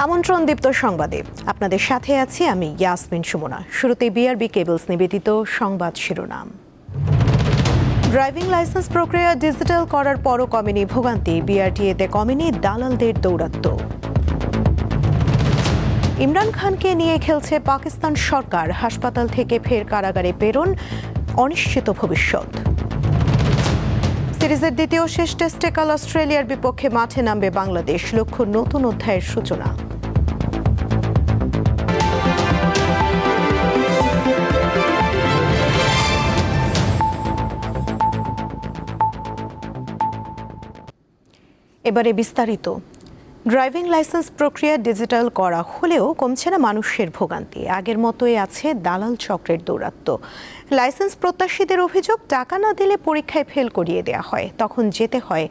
আমন্ত্রণ দীপ্ত সংবাদে আপনাদের সাথে আছি আমি ইয়াসমিন সুমনা। শুরুতে বিআরবি কেবলস নিবেদিত সংবাদ শিরোনাম। ড্রাইভিং লাইসেন্স প্রক্রিয়া ডিজিটাল করার পরও কমেনি ভোগান্তি, বিআরটিএতে কমেনি দালালদের দৌরাত্ম্য। ইমরান খানকে নিয়ে খেলছে পাকিস্তান সরকার, হাসপাতাল থেকে ফের কারাগারে প্রেরণ, অনিশ্চিত ভবিষ্যৎ। সিরিজের দ্বিতীয় শেষ টেস্টে কাল অস্ট্রেলিয়ার বিপক্ষে মাঠে নামবে বাংলাদেশ, লক্ষ্য নতুন অধ্যায়ের সূচনা। এবারে বিস্তারিত। ড্রাইভিং লাইসেন্স প্রক্রিয়া ডিজিটাল করা হলেও কমছে না মানুষের ভোগান্তি, আগের মতোই আছে দালাল চক্রের দৌরাত্ম্য। লাইসেন্স প্রত্যাশীদের অভিযোগ, টাকা না দিলে পরীক্ষায় ফেল করিয়ে দেওয়া হয়, তখন যেতে হয়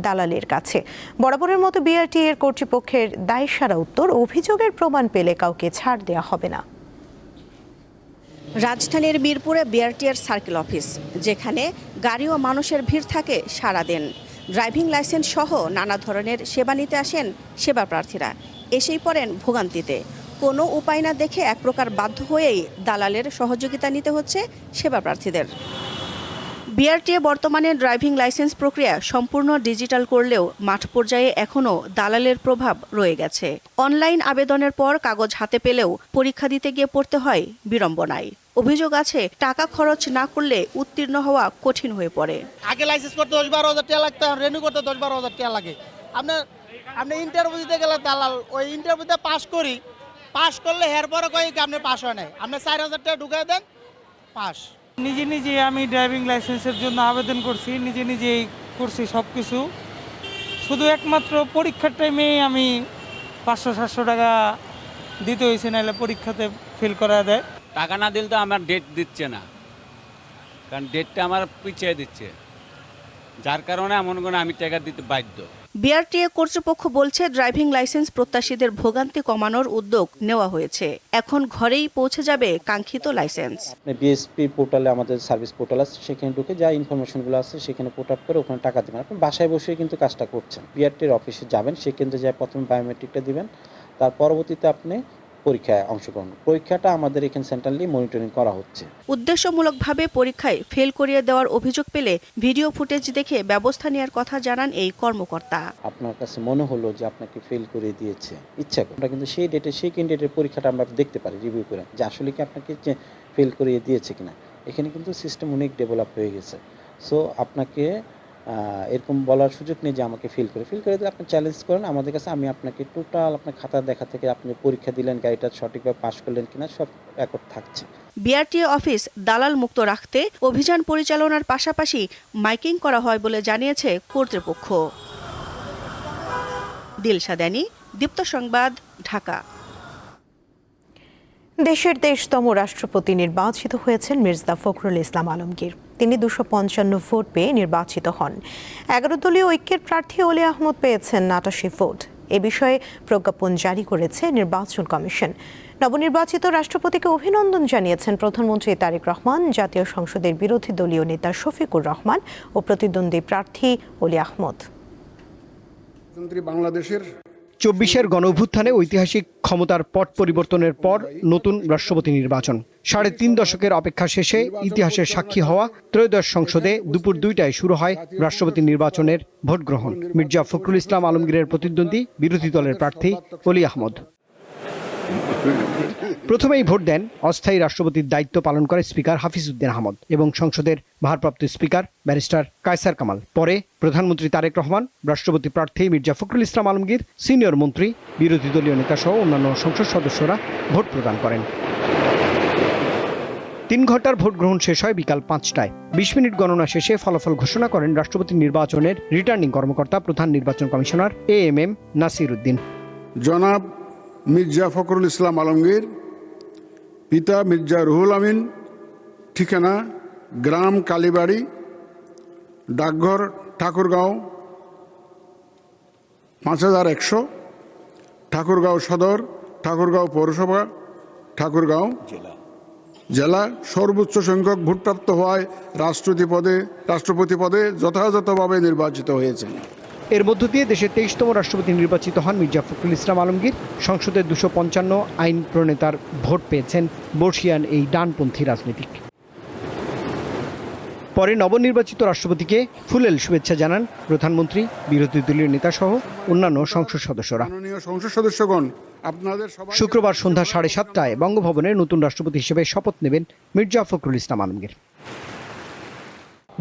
দালালের কাছে। বরাবরের মতো বিআরটিএর কর্তৃপক্ষের দায়সারা উত্তর, অভিযোগের প্রমাণ পেলে কাউকে ছাড় দেওয়া হবে না। রাজধানীর মিরপুরে বিআরটিএর সার্কেল অফিস, যেখানে গাড়ি ও মানুষের ভিড় থাকে সারাদিন। ড্রাইভিং লাইসেন্স সহ নানা ধরনের সেবা নিতে আসেন সেবা প্রার্থীরা, এসেই পড়েন ভোগান্তিতে। কোনো উপায় না দেখে এক প্রকার বাধ্য হয়েই দালালের সহযোগিতা নিতে হচ্ছে সেবা প্রার্থীদের। বিআরটিএ বর্তমানে ড্রাইভিং লাইসেন্স প্রক্রিয়া সম্পূর্ণ ডিজিটাল করলেও মাঠ পর্যায়ে এখনও দালালের প্রভাব রয়ে গেছে। অনলাইন আবেদনের পর কাগজ হাতে পেলেও পরীক্ষা দিতে গিয়ে পড়তে হয় বিড়ম্বনায়। অভিযোগ আছে, টাকা খরচ না করলে উত্তীর্ণ হওয়া কঠিন হয়ে পড়ে। আগে লাইসেন্স করতে 10-12 হাজার টাকা লাগতো, রেনিউ করতে 10-12 হাজার টাকা লাগে। আপনি ইন্টারভিউ দিতে গেলে দালাল ওই ইন্টারভিউতে পাস করলে এরপরে কই আপনি পাস হয় নাই, আপনি 4,000 টাকা ঢুকাই দেন, পাস। নিজে আমি ড্রাইভিং লাইসেন্সের জন্য আবেদন করছি, নিজেই করছি সব কিছু। শুধু একমাত্র পরীক্ষার টাইমে আমি 500-700 টাকা দিতে হয়েছে, নাহলে পরীক্ষাতে ফেল করা দেয়। টাকা না দিলে তো আমার ডেট দিচ্ছে না, কারণ ডেটটা আমার পিছিয়ে দিচ্ছে, যার কারণে এমন করে আমি টাকা দিতে বাধ্য। বিআরটিএ কর্তৃপক্ষ বলছে, ড্রাইভিং লাইসেন্স প্রত্যাশীদের ভোগান্তি কমানোর উদ্যোগ নেওয়া হয়েছে। এখন ঘরেই পৌঁছে যাবে কাঙ্ক্ষিত লাইসেন্স। বিএসপি পোর্টালে আমাদের সার্ভিস পোর্টাল আছে, সেখানে ঢুকে যা ইনফরমেশনগুলো আছে সেখানে পোর্ট আপ করে ওখানে টাকা দেবেন। আপনি বাসায় বসে কিন্তু কাজটা করছেন। বিআরটির অফিসে যাবেন, সেখানে যা প্রথমে বায়োমেট্রিকটা দিবেন, তার পরবর্তীতে আপনি পরীক্ষায় অংশগ্রহণ। পরীক্ষাটা আমাদের এখানে সেন্ট্রালি মনিটরিং করা হচ্ছে। উদ্দেশ্যমূলকভাবে পরীক্ষায় ফেল করিয়ে দেওয়ার অভিযোগ পেলে ভিডিও ফুটেজ দেখে ব্যবস্থা নেওয়ার কথা জানান এই কর্মকর্তা। আপনার কাছে মনে হলো যে আপনাকে ফেল করে দিয়েছে, ইচ্ছা করে আমরা কিন্তু সেই ডেটে সেকেন্ড ডেটের পরীক্ষাটা আমরা দেখতে পারি, রিভিউ করে যে আসলে কি আপনাকে ফেল করিয়ে দিয়েছে কিনা। এখানে কিন্তু সিস্টেম অনেক ডেভেলপ হয়ে গেছে। সো আপনাকে এরকম বলার সুযোগ নেই যে আমাকে ফিল করে দিলে আপনি চ্যালেঞ্জ করেন আমাদের কাছে, আমি আপনাকে টোটাল আপনার খাতা দেখা থেকে আপনি পরীক্ষা দিলেন, গাড়িটা সঠিকভাবে পাস করলেন কিনা সব রেকর্ড থাকছে। বিআরটিএ অফিস দালাল মুক্ত রাখতে অভিযান পরিচালনার পাশাপাশি মাইকিং করা হয় বলে জানিয়েছে কর্তৃপক্ষ। দিলশা দানি, দীপ্ত সংবাদ, ঢাকা। দেশের 23তম রাষ্ট্রপতি নির্বাচিত হয়েছেন মির্জা ফখরুল ইসলাম আলমগীর। তিনি 255 ভোট পেয়ে নির্বাচিত হন। 11 দলীয় ঐক্যের প্রার্থী অলি আহমদ পেয়েছেন 89 ভোট। এ বিষয়ে প্রজ্ঞাপন জারি করেছে নির্বাচন কমিশন। নবনির্বাচিত রাষ্ট্রপতিকে অভিনন্দন জানিয়েছেন প্রধানমন্ত্রী তারেক রহমান, জাতীয় সংসদের বিরোধী দলীয় নেতা শফিকুর রহমান ও প্রতিদ্বন্দ্বী প্রার্থী অলি আহমদ। বাংলাদেশের 24-এর গণঅভ্যুত্থানে ঐতিহাসিক ক্ষমতার পট পরিবর্তনের পর নতুন রাষ্ট্রপতি নির্বাচন। 3.5 দশকের অপেক্ষা শেষে ইতিহাসের সাক্ষী হওয়া ত্রয়োদশ সংসদে দুপুর 2টায় শুরু হয় রাষ্ট্রপতি নির্বাচনের ভোট গ্রহণ। মির্জা ফখরুল ইসলাম আলমগীরের প্রতিদ্বন্দ্বী বিরোধী দলের প্রার্থী অলি আহমদ। প্রথমেই ভোট দেন অস্থায়ী রাষ্ট্রপতির দায়িত্ব পালন করে স্পিকার হাফিজ উদ্দিন আহমদ এবং সংসদের ভারপ্রাপ্ত স্পিকার ব্যারিস্টার কায়সার কামাল। পরে প্রধানমন্ত্রী তারেক রহমান, রাষ্ট্রপতি প্রার্থী মির্জা ফখরুল ইসলাম আলমগীর, সিনিয়র মন্ত্রী, বিরোধী দলীয় নেতা সহ অন্যান্য সংসদ সদস্যরা ভোট প্রদান করেন। 3 ঘন্টার ভোট গ্রহণ শেষ হয় বিকাল 5টায়। 20 মিনিট গণনা শেষে ফলাফল ঘোষণা করেন রাষ্ট্রপতি নির্বাচনের রিটার্নিং কর্মকর্তা প্রধান নির্বাচন কমিশনার AMM নাসির উদ্দিন। জনাব মির্জা ফখরুল ইসলাম আলমগীর, পিতা মির্জা রুহুল আমিন, ঠিকানা গ্রাম কালীবাড়ি, ডাকঘর ঠাকুরগাঁও 5100, ঠাকুরগাঁও সদর, ঠাকুরগাঁও পৌরসভা, ঠাকুরগাঁও জেলা। সর্বোচ্চ সংখ্যক ভোটপ্রাপ্ত হওয়ায় রাষ্ট্রপতি পদে যথাযথভাবে নির্বাচিত হয়েছেন। এর মধ্য দিয়ে দেশের 23তম রাষ্ট্রপতি নির্বাচিত হন মির্জা ফখরুল ইসলাম আলমগীর। সংসদের 255 আইন প্রণেতার ভোট পেয়েছেন বর্ষিয়ান এই ডানপন্থী রাজনীতিক। পরে নবনির্বাচিত রাষ্ট্রপতিকে ফুলেল শুভেচ্ছা জানান প্রধানমন্ত্রী, বিরোধী দলীয় নেতাসহ অন্যান্য সংসদ সদস্যরা। মাননীয় সংসদ সদস্যগণ, আপনাদের শুক্রবার সন্ধ্যা 7:30টায় বঙ্গভবনে নতুন রাষ্ট্রপতি হিসেবে শপথ নেবেন মির্জা ফখরুল ইসলাম আলমগীর।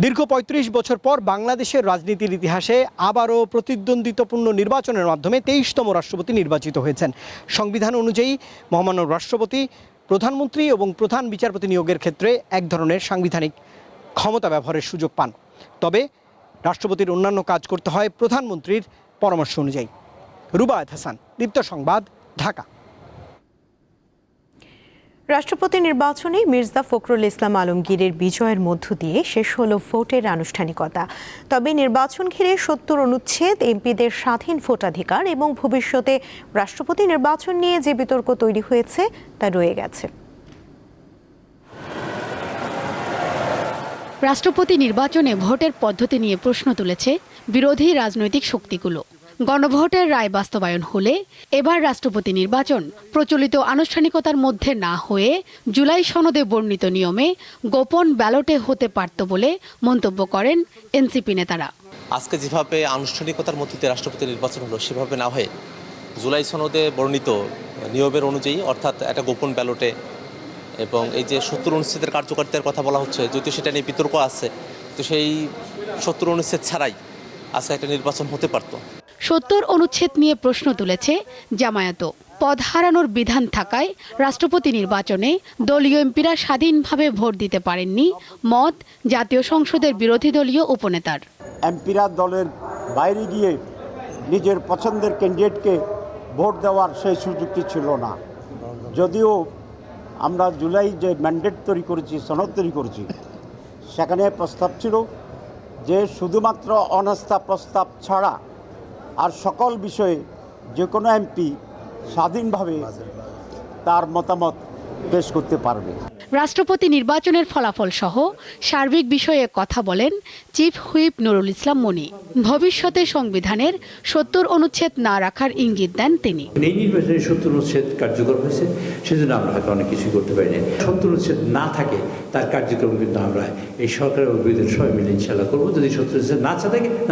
দীর্ঘ 35 বছর পর বাংলাদেশের রাজনীতির ইতিহাসে আবারও প্রতিদ্বন্দ্বিতাপূর্ণ নির্বাচনের মাধ্যমে 23তম রাষ্ট্রপতি নির্বাচিত হয়েছেন। সংবিধান অনুযায়ী মহামান্য রাষ্ট্রপতি প্রধানমন্ত্রী এবং প্রধান বিচারপতি নিয়োগের ক্ষেত্রে এক ধরনের সাংবিধানিক ক্ষমতা ব্যবহারের সুযোগ পান। তবে রাষ্ট্রপতির অন্যান্য কাজ করতে হয় প্রধানমন্ত্রীর পরামর্শ অনুযায়ী। রুবায়েত হাসান, দীপ্ত সংবাদ, ঢাকা। রাষ্ট্রপতি নির্বাচনে মির্জা ফখরুল ইসলাম আলমগীরের বিজয়ের মধ্য দিয়ে শেষ হলো ভোটের আনুষ্ঠানিকতা। তবে নির্বাচন ঘিরে 70 অনুচ্ছেদ, এমপিদের স্বাধীন ভোটাধিকার এবং ভবিষ্যতে রাষ্ট্রপতি নির্বাচন নিয়ে যে বিতর্ক তৈরি হয়েছে তা রয়ে গেছে। রাষ্ট্রপতি নির্বাচনে ভোটের পদ্ধতি নিয়ে প্রশ্ন তুলেছে বিরোধী রাজনৈতিক শক্তিগুলো। গণভোটের রায় বাস্তবায়ন হলে এবার রাষ্ট্রপতি নির্বাচন প্রচলিত আনুষ্ঠানিকতার মধ্যে না হয়ে জুলাই সনদে বর্ণিত নিয়মে গোপন ব্যালটে হতে পারত বলে মন্তব্য করেন এনসিপি নেতারা। আজকে যেভাবে আনুষ্ঠানিকতার মধ্যে রাষ্ট্রপতি নির্বাচন হলো সেভাবে না হয়ে জুলাই সনদে বর্ণিত নিয়মের অনুযায়ী, অর্থাৎ একটা গোপন ব্যালটে, এবং এই যে 70 অনুচ্ছেদের কার্যকারিতার কথা বলা হচ্ছে, যদিও সেটা নিয়ে বিতর্ক আছে, তো সেই 70 অনুচ্ছেদ ছাড়াই আজকে একটা নির্বাচন হতে পারত। 70 অনুচ্ছেদ নিয়ে প্রশ্ন তুলেছে জামায়াতও। পদ হারানোর বিধান থাকায় রাষ্ট্রপতি নির্বাচনে দলীয় এমপিরা স্বাধীনভাবে ভোট দিতে পারেননি, মত জাতীয় সংসদের বিরোধী দলীয় উপনেতার। এমপিরা দলের বাইরে গিয়ে নিজের পছন্দের ক্যান্ডিডেটকে ভোট দেওয়ার সেই সুযোগটি ছিল না। যদিও আমরা জুলাই যে ম্যান্ডেট তৈরি করেছি, সনদ তৈরি করেছি, সেখানে প্রস্তাব ছিল যে শুধুমাত্র অনাস্থা প্রস্তাব ছাড়া আর সকল বিষয়ে যে কোনো এমপি স্বাধীনভাবে তার মতামত পেশ করতে পারবে। রাষ্ট্রপতি নির্বাচনের ফলাফল সহ সার্বিক বিষয়ে কথা বলেন চিফ হুইপ নুরুল ইসলাম মনি। ভবিষ্যতে সংবিধানের 70 অনুচ্ছেদ না রাখার ইঙ্গিত দেন তিনি। এই নির্বাচনে 70 অনুচ্ছেদ কার্যকর হয়েছে, সেজন্য আমরা হয়তো অনেক কিছু করতে পারি না। 70 অনুচ্ছেদ না থাকে তার কার্যক্রম কিন্তু আমরা এই সরকারের অভিযোগ সবাই মিলে ইনশাল্লাহ করবো। যদি 70 অনুচ্ছেদ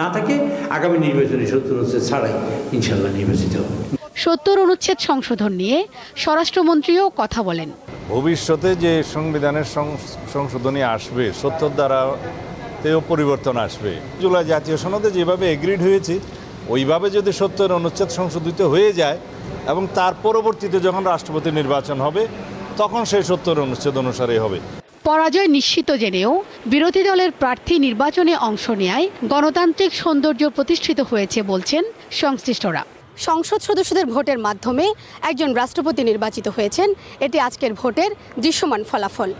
না থাকে আগামী নির্বাচনে 70 অনুচ্ছেদ ছাড়াই ইনশাল্লাহ নির্বাচিত হবে। 70 অনুচ্ছেদ সংশোধন নিয়ে স্বরাষ্ট্রমন্ত্রীও কথা বলেন। ভবিষ্যতে যে সংবিধানের সংশোধনী আসবে, 70 ধারাতেও পরিবর্তন আসবে। জুলাই জাতীয় সনদে যেভাবে এগ্রিড হয়েছে ওইভাবে যদি 70 অনুচ্ছেদ সংশোধিত হয়ে যায় এবং তার পরবর্তীতে যখন রাষ্ট্রপতি নির্বাচন হবে তখন সেই 70 অনুচ্ছেদ অনুসারে হবে। পরাজয় নিশ্চিত জেনেও বিরোধী দলের প্রার্থী নির্বাচনে অংশ নেয় গণতান্ত্রিক সৌন্দর্য প্রতিষ্ঠিত হয়েছে বলছেন সংশ্লিষ্টরা। সংসদ সদস্যদের ভোটের মাধ্যমে একজন রাষ্ট্রপতি নির্বাচিত হয়েছেন, এটি আজকের ভোটের দৃশ্যমান ফলাফল।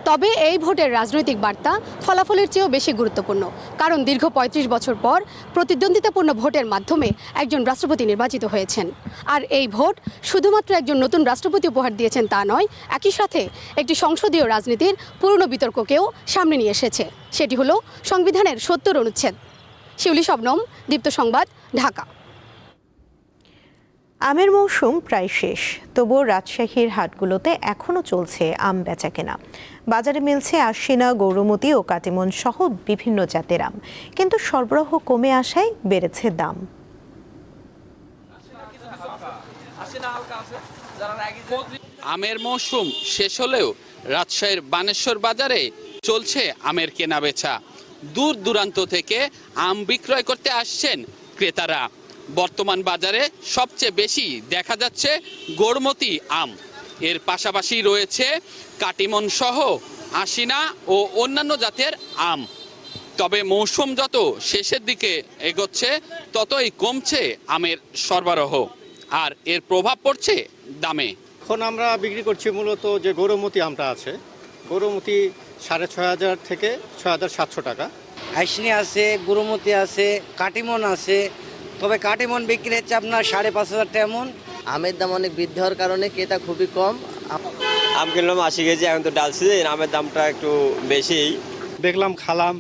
তবে এই ভোটের রাজনৈতিক বার্তা ফলাফলের চেয়েও বেশি গুরুত্বপূর্ণ, কারণ দীর্ঘ 35 বছর পর প্রতিদ্বন্দ্বিতাপূর্ণ ভোটের মাধ্যমে একজন রাষ্ট্রপতি নির্বাচিত হয়েছেন। আর এই ভোট শুধুমাত্র একজন নতুন রাষ্ট্রপতি উপহার দিয়েছেন তা নয়, একই সাথে একটি সংসদীয় রাজনীতির পুরনো বিতর্ককেও সামনে নিয়ে এসেছে। সেটি হলো সংবিধানের 70 অনুচ্ছেদ। শিউলি শবনম, দীপ্ত সংবাদ, ঢাকা। আমের মৌসুম প্রায় শেষ, তবুও রাজশাহীর হাটগুলোতে এখনও চলছে আম বেচাকেনা। বাজারে মিলছে আশিনা, গৌরমতি ও কাটিমন সহ বিভিন্ন জাতের আম, কিন্তু সরবরাহ কমে আসায় বেড়েছে দাম। আমের মৌসুম শেষ হলেও রাজশাহীর বানেশ্বর বাজারে চলছে আমের কেনাবেচা। দূর দূরান্ত থেকে আম বিক্রয় করতে আসছেন ক্রেতারা। বর্তমান বাজারে সবচেয়ে বেশি দেখা যাচ্ছে গৌরমতি আম, এর পাশাপাশি রয়েছে কাটিমন সহ আশিনা ও অন্যান্য জাতের আম। তবে মৌসুম যত শেষের দিকে এগোচ্ছে ততই কমছে আমের সরবরাহ, আর এর প্রভাব পড়ছে দামে। এখন আমরা বিক্রি করছি মূলত যে গৌরমতি আমটা আছে, গৌরমতি 6500 থেকে 6700 টাকা। আইসনি আছে, গৌরমতি আছে, কাটিমন আছে। তবে কাটিমন বিক্রি হচ্ছে আপনার 5500 টাকা মন। আমের দাম অনেক বৃদ্ধি হওয়ার কারণে ক্রেতা খুবই কম। আম কিনলাম 80 কেজি, এখন তো ডাল সিজন, আমের দামটা একটু বেশি। দেখলাম, খালাম,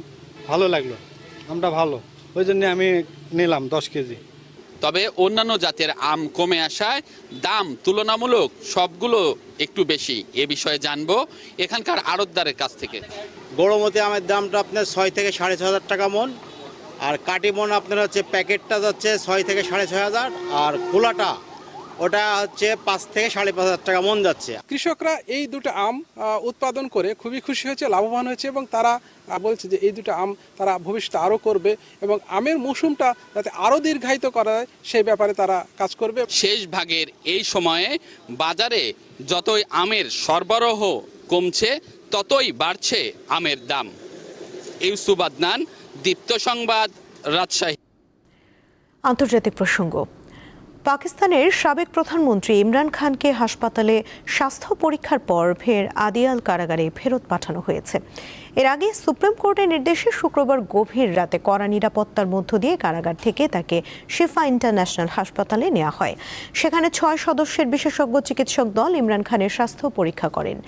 ভালো লাগলো, আমটা ভালো, ওই জন্য আমি নিলাম 10 কেজি। তবে অন্যান্য জাতের আম কমে আসায় দাম তুলনামূলক সবগুলো একটু বেশি। এ বিষয়ে জানবো এখানকার আড়তদারের কাছ থেকে। গৌরমতি আমের দামটা আপনার 6 থেকে 6,500 টাকা মন, আর কাটিমন আপনার হচ্ছে প্যাকেটটা যাচ্ছে 6 থেকে 6,500, আর খোলাটা ওটা হচ্ছে 5 থেকে 5,500 টাকা মন যাচ্ছে। কৃষকরা এই দুটো আম উৎপাদন করে খুবই খুশি হয়েছে, লাভবান হয়েছে, এবং তারা বলছে যে এই দুটো আম তারা ভবিষ্যতে আরও করবে এবং আমের মৌসুমটা যাতে আরও দীর্ঘায়িত করা যায় সেই ব্যাপারে তারা কাজ করবে। শেষ ভাগের এই সময়ে বাজারে যতই আমের সরবরাহ কমছে ততই বাড়ছে আমের দাম। ইউসুফ আদনান, দীপ্ত সংবাদ, রাজশাহী। আন্তর্জাতিক প্রসঙ্গ। পাকিস্তানের সাবেক প্রধানমন্ত্রী ইমরান খানকে হাসপাতালে স্বাস্থ্য পরীক্ষার পর ফের আদিয়াল কারাগারে ফেরত পাঠানো হয়েছে। এর আগে সুপ্রিম কোর্টের নির্দেশে শুক্রবার গভীর রাতে কড়া নিরাপত্তার মধ্য দিয়ে কারাগার থেকে তাকে শিফা ইন্টারন্যাশনাল হাসপাতালে নেওয়া হয়। সেখানে 6 সদস্যের বিশেষজ্ঞ চিকিৎসক দল ইমরান খানের স্বাস্থ্য পরীক্ষা করেন।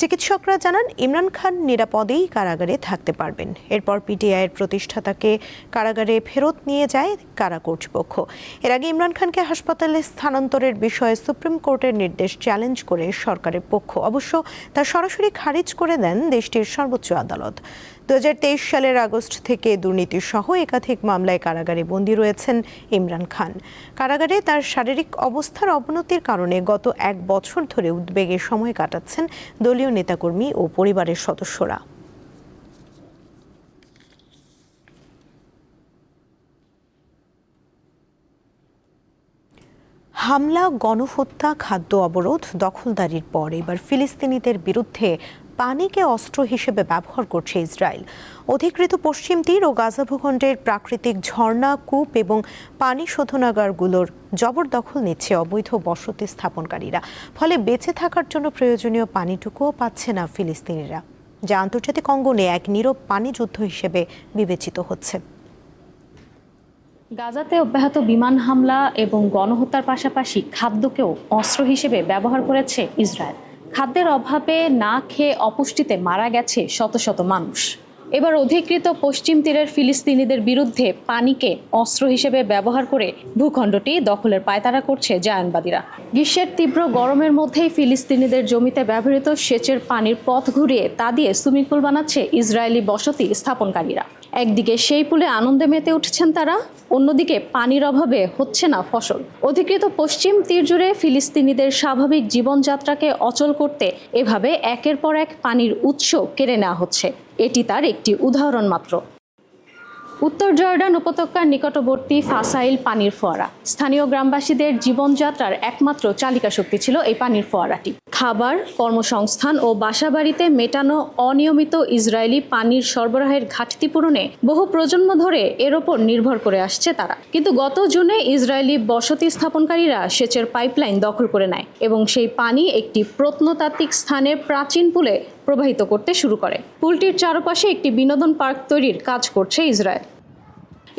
চিকিৎসকরা জানান ইমরান খান নিরাপদেই কারাগারে থাকতে পারবেন। এরপর পিটিআইয়ের প্রতিষ্ঠাতাকে কারাগারে ফেরত নিয়ে যায় কারা কর্তৃপক্ষ। এর আগে ইমরান খানকে হাসপাতালে স্থানান্তরের বিষয়ে সুপ্রিম কোর্টের নির্দেশ চ্যালেঞ্জ করে সরকারের পক্ষ অবশ্য তা সরাসরি খারিজ করে দেন দেশটির সর্বোচ্চ আদালত। 2023 সালের আগস্ট থেকে দুর্নীতি সহ একাধিক মামলায় কারাগারে বন্দী রয়েছেন ইমরান খান। কারাগারে তার শারীরিক অবস্থার অবনতির কারণে গত 1 বছর ধরে উদ্বেগে সময় কাটাচ্ছেন দলীয় নেতাকর্মী ও পরিবারের সদস্যরা। হামলা, গণহত্যা, খাদ্য অবরোধ, দখলদারির পর এবার ফিলিস্তিনিদের বিরুদ্ধে পানিকে অস্ত্র হিসেবে ব্যবহার করছে ইসরায়েল। অধিকৃত পশ্চিম তীর ও গাজা ভূখণ্ডের প্রাকৃতিক ঝর্ণা, কূপ এবং পানি শোধনাগারগুলোর জবরদখল নিচ্ছে অবৈধ বসতি স্থাপনকারীরা। ফলে বেঁচে থাকার জন্য প্রয়োজনীয় পানিটুকুও পাচ্ছে না ফিলিস্তিনিরা, যা আন্তর্জাতিক অঙ্গনে এক নীরব পানি যুদ্ধ হিসেবে বিবেচিত হচ্ছে। গাজাতে অব্যাহত বিমান হামলা এবং গণহত্যার পাশাপাশি খাদ্যকেও অস্ত্র হিসেবে ব্যবহার করেছে ইসরায়েল। খাদ্যের অভাবে না খেয়ে অপুষ্টিতে মারা গেছে শত শত মানুষ। এবার অধিকৃত পশ্চিম তীরের ফিলিস্তিনিদের বিরুদ্ধে পানিকে অস্ত্র হিসেবে ব্যবহার করে ভূখণ্ডটি দখলের পায়তারা করছে জায়নবাদীরা। গ্রীষ্মের তীব্র গরমের মধ্যেই ফিলিস্তিনিদের জমিতে ব্যবহৃত সেচের পানির পথ ঘুরিয়ে তা দিয়ে সুইমিং পুল বানাচ্ছে ইসরায়েলি বসতি স্থাপনকারীরা। একদিকে সেই পুলে আনন্দে মেতে উঠছেন তারা, অন্যদিকে পানির অভাবে হচ্ছে না ফসল। অধিকৃত পশ্চিম তীর জুড়ে ফিলিস্তিনিদের স্বাভাবিক জীবনযাত্রাকে অচল করতে এভাবে একের পর এক পানির উৎস কেড়ে নেওয়া হচ্ছে। এটি তার একটি উদাহরণ মাত্র। উত্তর জর্ডান উপত্যকার নিকটবর্তী ফাসাইল পানির ফোয়ারা স্থানীয় গ্রামবাসীদের জীবনযাত্রার একমাত্র চালিকা শক্তি ছিল এই পানির ফোয়ারাটি। খাবার, কর্মসংস্থান ও বাসাবাড়িতে মেটানো অনিয়মিত ইসরায়েলি পানির সরবরাহের ঘাটতি পূরণে বহু প্রজন্ম ধরে এর ওপর নির্ভর করে আসছে তারা। কিন্তু গত জুনে ইসরায়েলি বসতি স্থাপনকারীরা সেচের পাইপলাইন দখল করে নেয় এবং সেই পানি একটি প্রত্নতাত্ত্বিক স্থানের প্রাচীন পুলে প্রবাহিত করতে শুরু করে। পুলটির চারপাশে একটি বিনোদন পার্ক তৈরির কাজ করছে ইসরায়েল।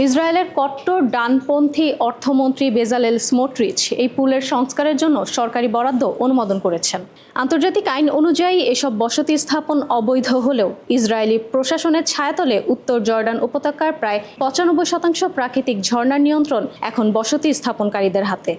ইসরায়েলের কট্টর ডানপন্থী অর্থমন্ত্রী বেজালেল স্মোট্রিচ এই পুলের সংস্কারের জন্য সরকারি বরাদ্দ অনুমোদন করেছেন। আন্তর্জাতিক আইন অনুযায়ী এসব বসতি স্থাপন অবৈধ হলেও ইসরায়েলি প্রশাসনের ছায়াতলে উত্তর জর্ডান উপত্যকার প্রায় 95% প্রাকৃতিক ঝর্ণার নিয়ন্ত্রণ এখন বসতি স্থাপনকারীদের হাতে।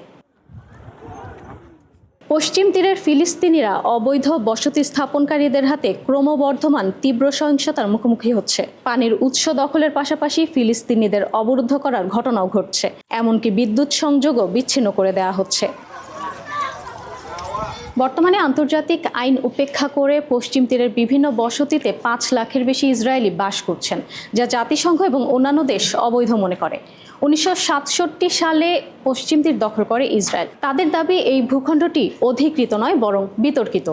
পশ্চিম তীরের ফিলিস্তিনিরা অবৈধ বসতি স্থাপনকারীদের হাতে ক্রমবর্ধমান তীব্র সহিংসতার মুখোমুখি হচ্ছে। পানির উৎস দখলের পাশাপাশি ফিলিস্তিনিদের অবরুদ্ধ করার ঘটনাও ঘটছে, এমনকি বিদ্যুৎ সংযোগও বিচ্ছিন্ন করে দেওয়া হচ্ছে। বর্তমানে আন্তর্জাতিক আইন উপেক্ষা করে পশ্চিম তীরের বিভিন্ন বসতিতে 5 লাখের বেশি ইসরায়েলি বাস করছেন, যা জাতিসংঘ এবং অন্যান্য দেশ অবৈধ মনে করে। 1967 সালে পশ্চিম তীর দখল করে ইসরায়েল। তাদের দাবি এই ভূখণ্ডটি অধিকৃত নয় বরং বিতর্কিত।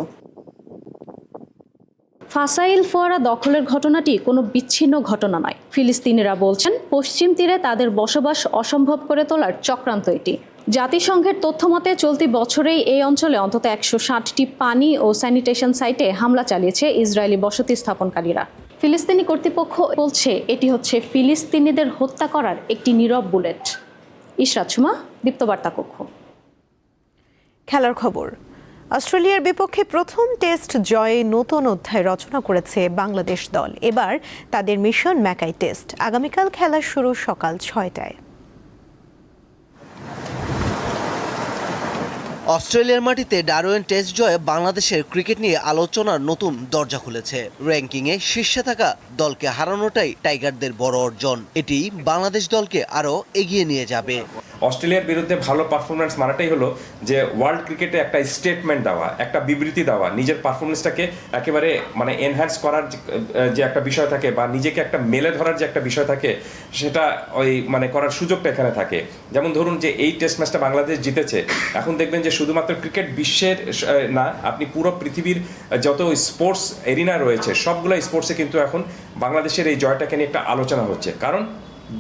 ফাসাইল ফোয়ারা দখলের ঘটনাটি কোনো বিচ্ছিন্ন ঘটনা নয়। ফিলিস্তিনিরা বলছেন পশ্চিম তীরে তাদের বসবাস অসম্ভব করে তোলার চক্রান্ত এটি। জাতিসংঘের তথ্যমতে চলতি বছরেই এই অঞ্চলে অন্তত 160টি পানি ও স্যানিটেশন সাইটে হামলা চালিয়েছে ইসরায়েলি বসতি স্থাপনকারীরা। ফিলিস্তিনি কর্তৃপক্ষ বলছে এটি হচ্ছে ফিলিস্তিনিদের হত্যা করার একটি নীরব বুলেট। ইশরাত সুমা, দীপ্তবার্তা কক্ষ। খেলার খবর। অস্ট্রেলিয়ার বিপক্ষে প্রথম টেস্ট জয়ে নতুন অধ্যায় রচনা করেছে বাংলাদেশ দল। এবার তাদের মিশন ম্যাকাই টেস্ট। আগামীকাল খেলা শুরু সকাল 6টায়। অস্ট্রেলিয়ার মাটিতে ডারউইন টেস্ট জয়ে বাংলাদেশের ক্রিকেট নিয়ে আলোচনার নতুন দরজা খুলেছে। র্যাঙ্কিংয়ে শীর্ষে থাকা দলকে হারানোটাই টাইগারদের বড় অর্জন। এটি বাংলাদেশ দলকে আরও এগিয়ে নিয়ে যাবে। অস্ট্রেলিয়ার বিরুদ্ধে ভালো পারফরমেন্স মানাটাই হলো যে ওয়ার্ল্ড ক্রিকেটে একটা স্টেটমেন্ট দেওয়া, একটা বিবৃতি দেওয়া, নিজের পারফরমেন্সটাকে একেবারে মানে এনহ্যান্স করার যে একটা বিষয় থাকে বা নিজেকে একটা মেলে ধরার যে একটা বিষয় থাকে, সেটা ওই মানে করার সুযোগটা এখানে থাকে। যেমন ধরুন যে এই টেস্ট ম্যাচটা বাংলাদেশ জিতেছে, এখন দেখবেন যে শুধুমাত্র ক্রিকেট বিশ্বের না, আপনি পুরো পৃথিবীর যত স্পোর্টস এরিনা রয়েছে সবগুলো স্পোর্টসে কিন্তু এখন বাংলাদেশের এই জয়টাকে নিয়ে একটা আলোচনা হচ্ছে, কারণ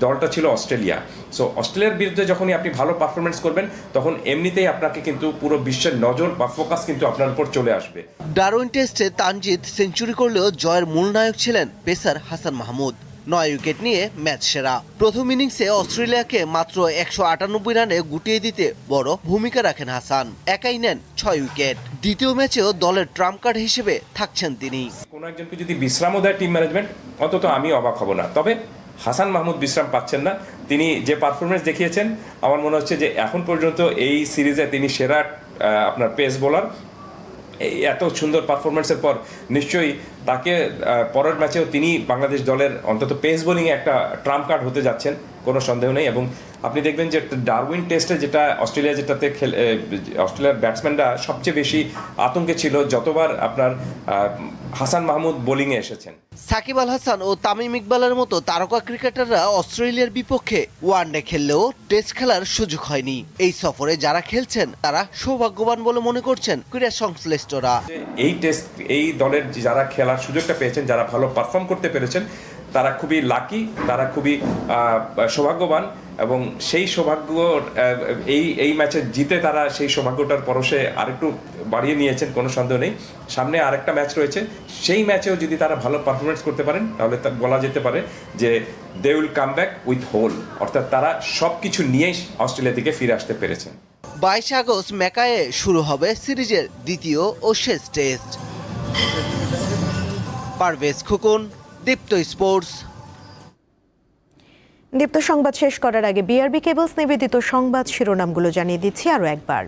দলটা ছিল অস্ট্রেলিয়া। সো অস্ট্রেলিয়ার বিরুদ্ধে যখনই আপনি ভালো পারফরমেন্স করবেন তখন এমনিতেই আপনাকে কিন্তু পুরো বিশ্বের নজর বা ফোকাস কিন্তু আপনার উপর চলে আসবে। ডারউইন টেস্টে তানজিদ সেঞ্চুরি করলেও জয়ের মূল নায়ক ছিলেন পেসার হাসান মাহমুদ। 9 উইকেট নিয়ে ম্যাচ সেরা। প্রথম ইনিংসে অস্ট্রেলিয়াকে মাত্র 198 রানে গুটিয়ে দিতে বড় ভূমিকা রাখেন হাসান। একাই নেন 6 উইকেট। দ্বিতীয় ম্যাচেও দলের ট্রাম্প কার্ড হিসেবে থাকছেন তিনি। কোনো একজনকে যদি বিশ্রামও দেয় টিম ম্যানেজমেন্ট, অন্তত আমি অবাক হব না। তবে হাসান মাহমুদ বিশ্রাম পাচ্ছেন না। তিনি যে পারফরমেন্স দেখিয়েছেন, আমার মনে হচ্ছে যে এখন পর্যন্ত এই সিরিজে তিনি সেরা আপনার পেস বোলার। এই এত সুন্দর পারফরমেন্সের পর নিশ্চয়ই তাকে পরের ম্যাচেও তিনি বাংলাদেশ দলের অন্তত পেস বোলিংয়ে একটা ট্রাম্প কার্ড হতে যাচ্ছেন, কোনো সন্দেহ নেই। এবং আপনি দেখবেন যে ডারউইন টেস্টে যেটা অস্ট্রেলিয়া যেটাতে অস্ট্রেলিয়ার ব্যাটসম্যানরা সবচেয়ে বেশি আতঙ্কে ছিল যতবার আপনার হাসান মাহমুদ বোলিংয়ে এসেছেন। সাকিব আল হাসান ও তামিম ইকবালের মতো তারকা ক্রিকেটাররা অস্ট্রেলিয়ার বিপক্ষে ওয়ানডে খেললেও টেস্ট খেলার সুযোগ হয়নি। এই সফরে যারা খেলছেন তারা সৌভাগ্যবান বলে মনে করছেন ক্রীড়া সংশ্লিষ্টরা। এই দলের যারা খেলার সুযোগটা পেয়েছেন, যারা ভালো পারফর্ম করতে পেরেছেন, তারা খুবই লাকি, তারা খুবই সৌভাগ্যবান এবং সেই সৌভাগ্য এই ম্যাচে জিতে তারা সেই সৌভাগ্যটার পরশে আরেকটু বাড়িয়ে নিয়েছেন, কোনো সন্দেহ নেই। সামনে আরেকটা ম্যাচ রয়েছে, সেই ম্যাচেও যদি তারা ভালো পারফরমেন্স করতে পারেন তাহলে তা বলা যেতে পারে যে they will come back with whole, অর্থাৎ তারা সব কিছু নিয়েই অস্ট্রেলিয়া থেকে ফিরে আসতে পেরেছেন। 22 আগস্ট ম্যাকায়ে শুরু হবে সিরিজের দ্বিতীয় ও শেষ টেস্ট। পারভেজ খোকন, দীপ্ত স্পোর্টস। দীপ্ত সংবাদ শেষ করার আগে বিআরবি কেবলস নিবেদিত সংবাদ শিরোনামগুলো জানিয়ে দিচ্ছি আরও একবার।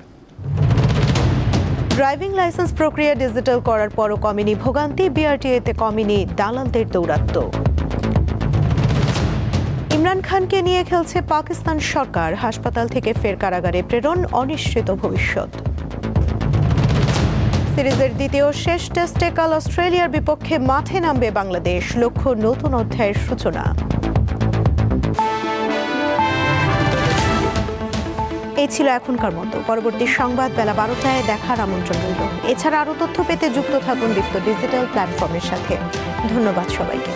ড্রাইভিং লাইসেন্স প্রক্রিয়া ডিজিটাল করার পরও কমেনি ভোগান্তি, বিআরটিএতে কমেনি দালালদের দৌরাত্ম্য। ইমরান খানকে নিয়ে খেলছে পাকিস্তান সরকার, হাসপাতাল থেকে ফের কারাগারে প্রেরণ, অনিশ্চিত ভবিষ্যৎ। সিরিজের দ্বিতীয় শেষ টেস্টে কাল অস্ট্রেলিয়ার বিপক্ষে মাঠে নামবে বাংলাদেশ, লক্ষ্য নতুন অধ্যায়ের সূচনা। এই ছিল এখনকার মতো। পরবর্তী সংবাদ বেলা 12টায় দেখার আমন্ত্রণ রইল। এছাড়া আরও তথ্য পেতে যুক্ত থাকুন দীপ্ত ডিজিটাল প্ল্যাটফর্মের সাথে। ধন্যবাদ সবাইকে।